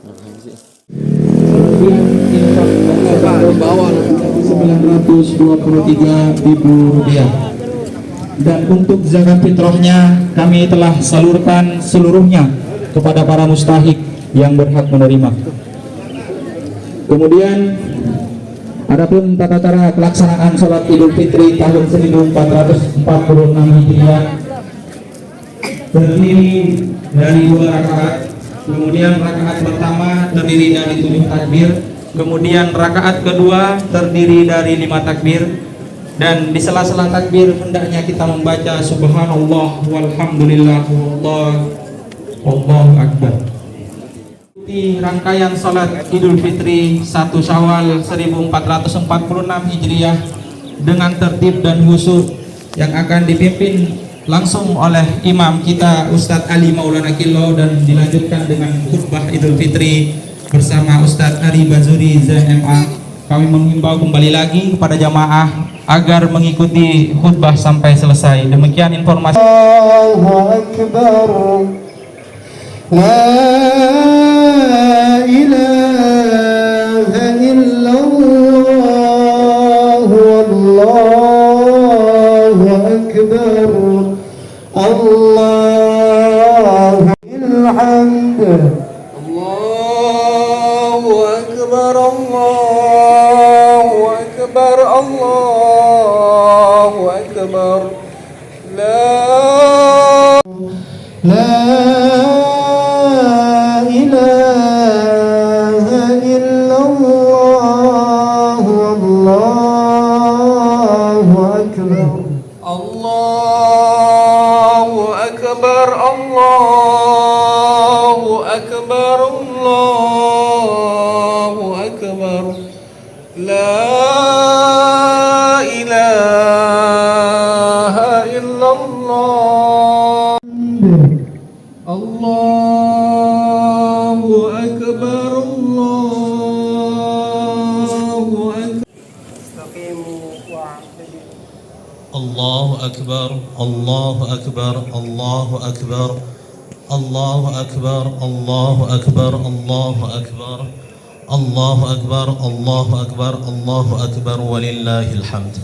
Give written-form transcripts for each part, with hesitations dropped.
Rp923.000. Dan untuk zakat fitrahnya kami telah salurkan seluruhnya kepada para mustahik yang berhak menerima. Kemudian adapun tata cara pelaksanaan sholat Idul Fitri tahun 1446 Hijriah terdiri dari 2 rakaat. Kemudian rakaat pertama terdiri dari 7 takbir. Kemudian rakaat kedua terdiri dari 5 takbir. Dan di sela-sela takbir hendaknya kita membaca subhanallah walhamdulillah wallahu akbar. Di rangkaian salat Idul Fitri 1 Syawal 1446 Hijriah dengan tertib dan khusyuk yang akan dipimpin langsung oleh imam kita Ustadz Ali Maulana Kilo, dan dilanjutkan dengan khutbah Idul Fitri bersama Ustadz Ari Bazuri ZMA. Kami mengimbau kembali lagi kepada jamaah agar mengikuti khutbah sampai selesai. Demikian informasi. Allahu Akbar. La ilaha illallah. Wallahu Akbar. Allahul hamd. Allahu Akbar. Allahu Akbar. Allahu Akbar. La ilaha illallah. Allahu Akbar. Allahu Akbar. Allahu Akbar. Allahu Akbar. La ilaha illallah. Allahu Akbar. Allahu Akbar. Allahu Akbar, Allahu Akbar, Allahu Akbar, Allahu Akbar, Allahu Akbar, Allahu Akbar, Allahu Akbar, Allahu Akbar, Allahu Akbar, walillahil hamd.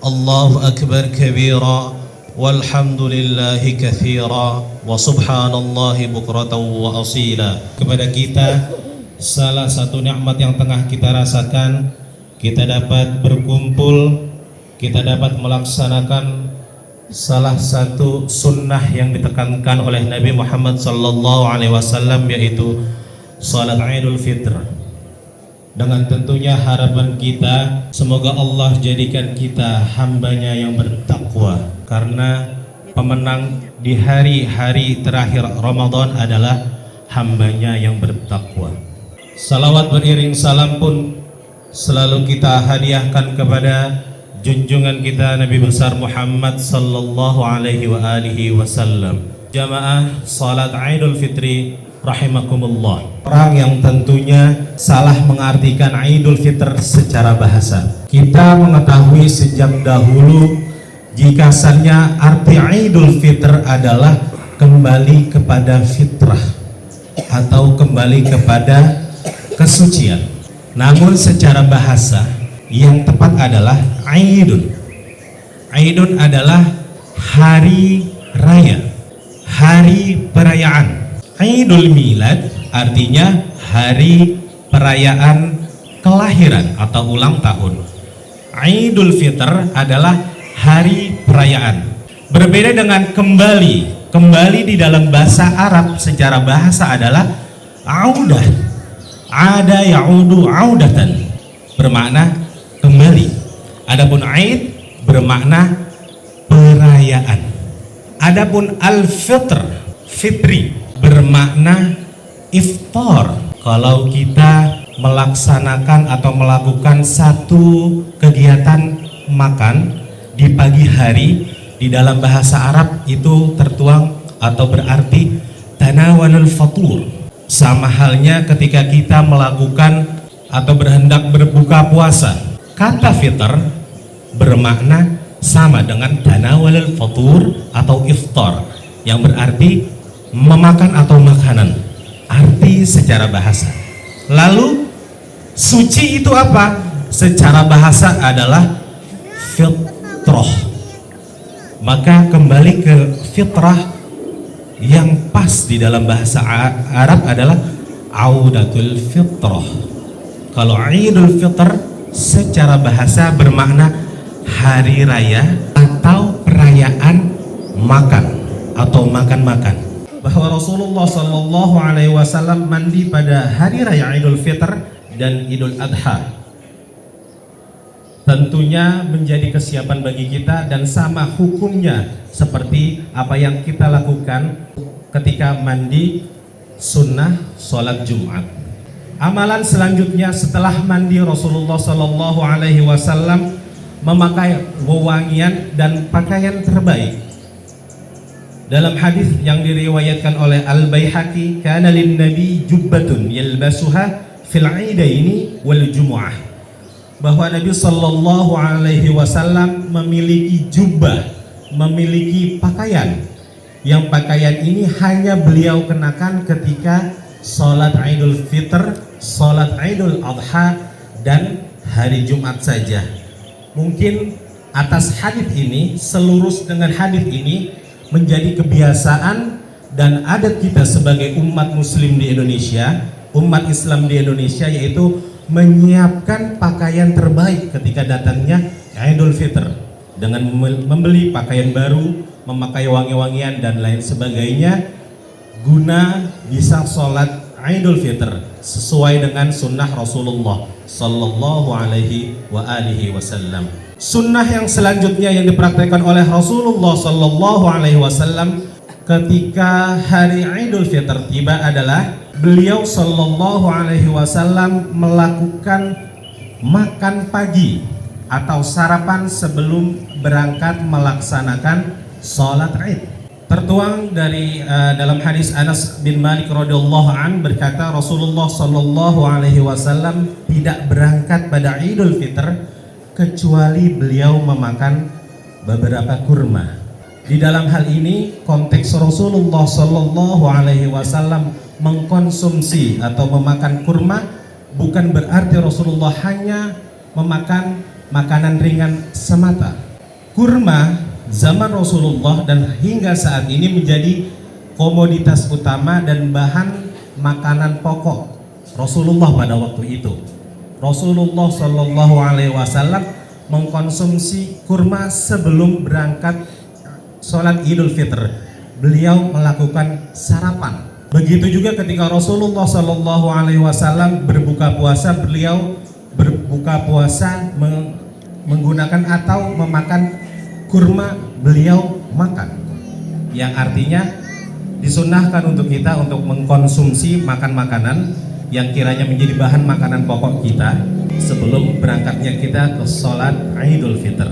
Allahu Akbar kabira, walhamdulillahi katsira, wa subhanallahi bukratan wa asila. Kepada kita salah satu nikmat yang tengah kita rasakan, kita dapat berkumpul, kita dapat melaksanakan salah satu sunnah yang ditekankan oleh Nabi Muhammad SAW, yaitu salat Idul Fitr. Dengan tentunya harapan kita, semoga Allah jadikan kita hambanya yang bertakwa, karena pemenang di hari-hari terakhir Ramadan adalah hambanya yang bertakwa. Salawat beriring salam pun selalu kita hadiahkan kepada junjungan kita Nabi besar Muhammad sallallahu alaihi wa alihi wasallam. Jamaah salat Idul Fitri rahimakumullah. Orang yang tentunya salah mengartikan Idul Fitr secara bahasa. Kita mengetahui sejak dahulu jika asalnya arti Idul Fitr adalah kembali kepada fitrah atau kembali kepada kesucian. Namun secara bahasa yang tepat adalah Aidun. Aidun adalah hari raya, hari perayaan. Idul Milad artinya hari perayaan kelahiran atau ulang tahun. Idul Fitr adalah hari perayaan. Berbeda dengan kembali. Kembali di dalam bahasa Arab secara bahasa adalah audah. Ada yaudu audatan, bermakna kembali. Adapun Aid bermakna perayaan. Adapun al-fitr, fitri, bermakna iftar. Kalau kita melaksanakan atau melakukan satu kegiatan makan di pagi hari, di dalam bahasa Arab itu tertuang atau berarti tanawalul fatur. Sama halnya ketika kita melakukan atau berhendak berbuka puasa, kata fitr bermakna sama dengan tanawalul fatur atau iftar, yang berarti memakan atau makanan. arti secara bahasa. Lalu suci itu apa? Secara bahasa adalah fitrah. Maka kembali ke fitrah yang pas di dalam bahasa Arab adalah audatul fitrah. Kalau Idul Fitr secara bahasa bermakna hari raya atau perayaan makan atau makan-makan. Bahwa Rasulullah Shallallahu Alaihi Wasallam mandi pada hari raya Idul Fitr dan Idul Adha. Tentunya menjadi kesiapan bagi kita dan sama hukumnya seperti apa yang kita lakukan ketika mandi sunnah sholat Jumat. Amalan selanjutnya setelah mandi, Rasulullah Shallallahu Alaihi Wasallam memakai wewangian dan pakaian terbaik. Dalam hadis yang diriwayatkan oleh Al-Baihaqi, kana lin nabi jubbatun yalbasuha fil idaini wal jumu'ah, bahwa Nabi Shallallahu Alaihi Wasallam memiliki jubah, memiliki pakaian, yang pakaian ini hanya beliau kenakan ketika sholat Idul Fitr, sholat Idul Adha, dan hari Jumat saja. Mungkin atas hadis ini, selurus dengan hadis ini menjadi kebiasaan dan adat kita sebagai umat muslim di Indonesia, umat Islam di Indonesia, yaitu menyiapkan pakaian terbaik ketika datangnya Idul Fitr dengan membeli pakaian baru, memakai wangi-wangian dan lain sebagainya guna bisa sholat Idul Fitr sesuai dengan sunnah Rasulullah Sallallahu Alaihi Wasallam. Sunnah yang selanjutnya yang dipraktikkan oleh Rasulullah Sallallahu Alaihi Wasallam ketika hari Idul Fitr tiba adalah beliau Sallallahu Alaihi Wasallam melakukan makan pagi atau sarapan sebelum berangkat melaksanakan sholat Id. Tertuang dari dalam hadis Anas bin Malik radhiyallahu an berkata, Rasulullah Shallallahu Alaihi Wasallam tidak berangkat pada Idul Fitr kecuali beliau memakan beberapa kurma. Di dalam hal ini konteks Rasulullah Shallallahu Alaihi Wasallam mengkonsumsi atau memakan kurma bukan berarti Rasulullah hanya memakan makanan ringan semata. Kurma zaman Rasulullah dan hingga saat ini menjadi komoditas utama dan bahan makanan pokok Rasulullah pada waktu itu. Rasulullah Shallallahu Alaihi Wasallam mengkonsumsi kurma sebelum berangkat sholat Idul Fitr. Beliau melakukan sarapan. Begitu juga ketika Rasulullah Shallallahu Alaihi Wasallam berbuka puasa, beliau berbuka puasa menggunakan atau memakan kurma, beliau makan, yang artinya disunahkan untuk kita untuk mengkonsumsi makan makanan yang kiranya menjadi bahan makanan pokok kita sebelum berangkatnya kita ke sholat Idul Fitr.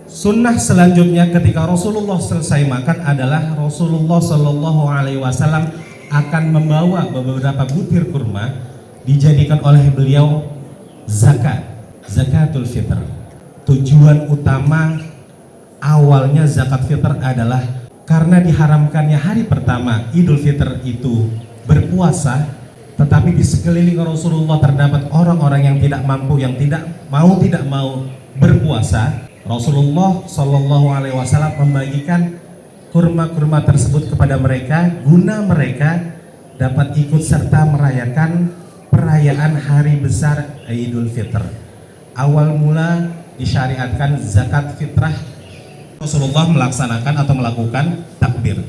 Sunnah selanjutnya ketika Rasulullah selesai makan adalah Rasulullah Shallallahu Alaihi Wasallam akan membawa beberapa butir kurma dijadikan oleh beliau zakatul fitr. Tujuan utama awalnya zakat fitr adalah karena diharamkannya hari pertama Idul Fitr itu berpuasa, tetapi di sekeliling Rasulullah terdapat orang-orang yang tidak mampu, yang tidak mau berpuasa. Rasulullah Shallallahu Alaihi Wasallam membagikan kurma-kurma tersebut kepada mereka guna mereka dapat ikut serta merayakan perayaan hari besar Idul Fitr. Awal mula disyariatkan zakat fitrah, Rasulullah melaksanakan atau melakukan takbir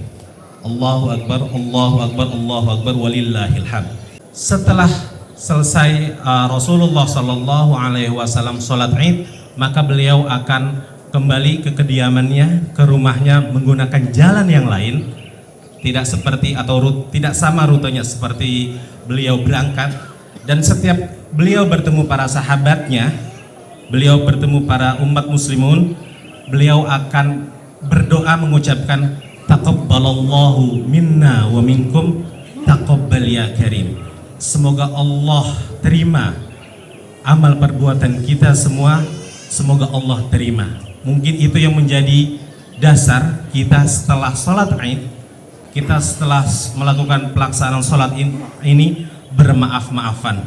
Allahu Akbar, Allahu Akbar, Allahu Akbar, walillahil hamd. Setelah selesai Rasulullah Shallallahu Alaihi Wasallam sholat Id, maka beliau akan kembali ke kediamannya, ke rumahnya menggunakan jalan yang lain, tidak seperti atau tidak sama rutenya seperti beliau berangkat. Dan setiap beliau bertemu para sahabatnya, beliau bertemu para umat muslimun, beliau akan berdoa mengucapkan taqabbalallahu minna wa minkum taqabbal ya karim. Semoga Allah terima amal perbuatan kita semua, semoga Allah terima. Mungkin itu yang menjadi dasar kita setelah sholat Id, kita setelah melakukan pelaksanaan sholat ini bermaaf-maafan.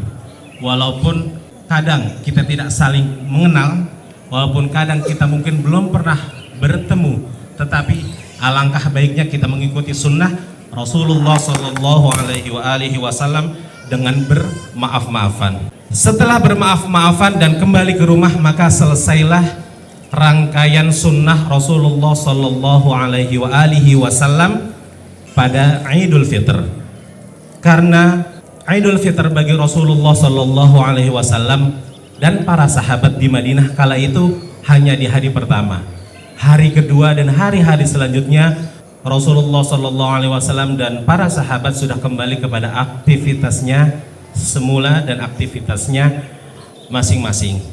Walaupun kadang kita tidak saling mengenal, walaupun kadang kita mungkin belum pernah bertemu, tetapi alangkah baiknya kita mengikuti sunnah Rasulullah Shallallahu Alaihi Wasallam dengan bermaaf-maafan. Setelah bermaaf-maafan dan kembali ke rumah, maka selesailah rangkaian sunnah Rasulullah Shallallahu Alaihi Wasallam pada Idul Fitr. Karena Idul Fitr bagi Rasulullah Shallallahu Alaihi Wasallam dan para sahabat di Madinah kala itu hanya di hari pertama. Hari kedua dan hari-hari selanjutnya Rasulullah Shallallahu Alaihi Wasallam dan para sahabat sudah kembali kepada aktivitasnya semula dan aktivitasnya masing-masing.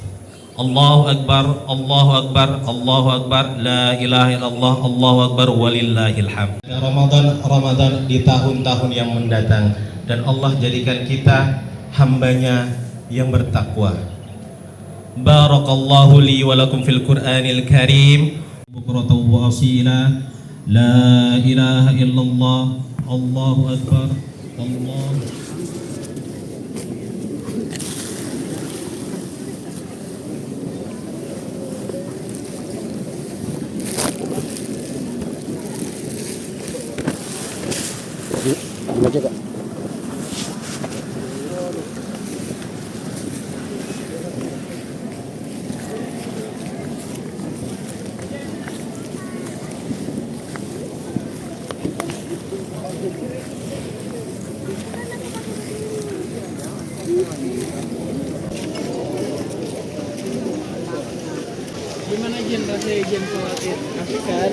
Allahu Akbar, Allahu Akbar, Allahu Akbar, la ilaha illallah, Allahu Akbar, walillahil hamd. Ramadan di tahun-tahun yang mendatang, dan Allah jadikan kita hambanya yang bertakwa. Barakallahu li wa lakum fil Qur'anil Karim. Bukratan wa asila, la ilaha illallah, Allahu Akbar, Allah. Baca Kak. Gimana Jen rasanya Jen sholat id? Asik kan?